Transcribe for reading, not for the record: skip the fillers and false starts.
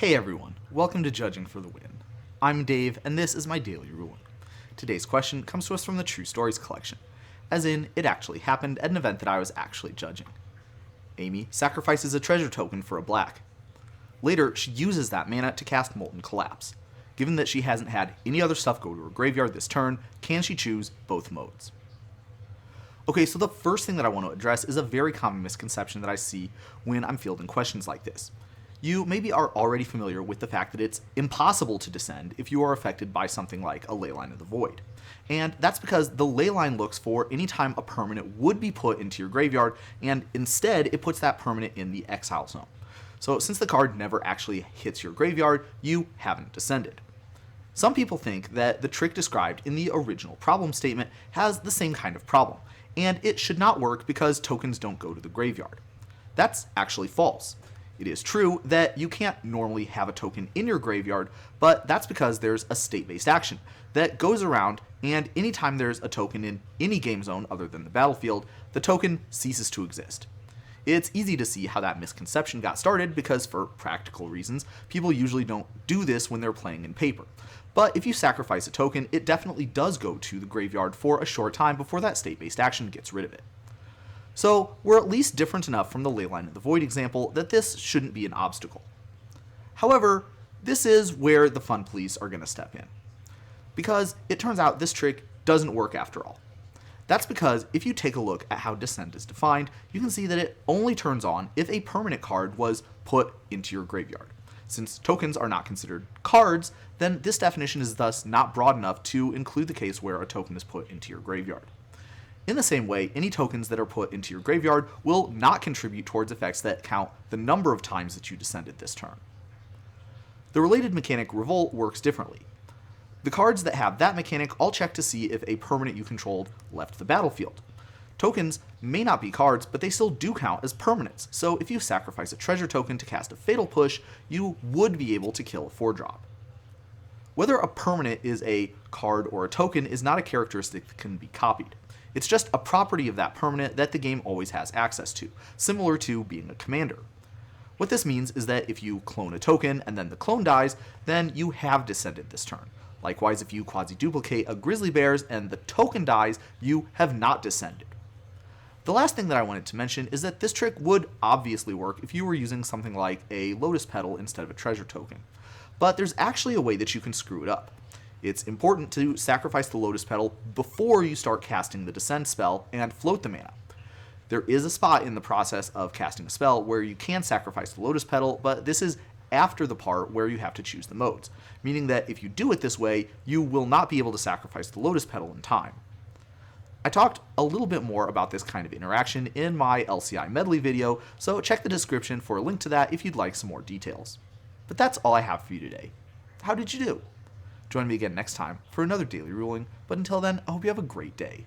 Hey everyone, welcome to Judging for the Win. I'm Dave, and this is my daily ruling. Today's question comes to us from the True Stories collection, as in, it actually happened at an event that I was actually judging. Amy sacrifices a treasure token for a black. Later, she uses that mana to cast Molten Collapse. Given that she hasn't had any other stuff go to her graveyard this turn, can she choose both modes? Okay, so the first thing that I want to address is a very common misconception that I see when I'm fielding questions like this. You maybe are already familiar with the fact that it's impossible to descend if you are affected by something like a Leyline of the Void. And that's because the Leyline looks for any time a permanent would be put into your graveyard, and instead it puts that permanent in the exile zone. So since the card never actually hits your graveyard, you haven't descended. Some people think that the trick described in the original problem statement has the same kind of problem, and it should not work because tokens don't go to the graveyard. That's actually false. It is true that you can't normally have a token in your graveyard, but that's because there's a state-based action that goes around, and anytime there's a token in any game zone other than the battlefield, the token ceases to exist. It's easy to see how that misconception got started because, for practical reasons, people usually don't do this when they're playing in paper. But if you sacrifice a token, it definitely does go to the graveyard for a short time before that state-based action gets rid of it. So we're at least different enough from the Leyline of the Void example that this shouldn't be an obstacle. However, this is where the fun police are going to step in. Because it turns out this trick doesn't work after all. That's because if you take a look at how descent is defined, you can see that it only turns on if a permanent card was put into your graveyard. Since tokens are not considered cards, then this definition is thus not broad enough to include the case where a token is put into your graveyard. In the same way, any tokens that are put into your graveyard will not contribute towards effects that count the number of times that you descended this turn. The related mechanic Revolt works differently. The cards that have that mechanic all check to see if a permanent you controlled left the battlefield. Tokens may not be cards, but they still do count as permanents, so if you sacrifice a treasure token to cast a Fatal Push, you would be able to kill a 4-drop. Whether a permanent is a card or a token is not a characteristic that can be copied. It's just a property of that permanent that the game always has access to, similar to being a commander. What this means is that if you clone a token and then the clone dies, then you have descended this turn. Likewise, if you quasi-duplicate a Grizzly Bears and the token dies, you have not descended. The last thing that I wanted to mention is that this trick would obviously work if you were using something like a Lotus Petal instead of a treasure token. But there's actually a way that you can screw it up. It's important to sacrifice the Lotus Petal before you start casting the Descend spell and float the mana. There is a spot in the process of casting a spell where you can sacrifice the Lotus Petal, but this is after the part where you have to choose the modes, meaning that if you do it this way, you will not be able to sacrifice the Lotus Petal in time. I talked a little bit more about this kind of interaction in my LCI medley video, so check the description for a link to that if you'd like some more details. But that's all I have for you today. How did you do? Join me again next time for another daily ruling, but until then, I hope you have a great day.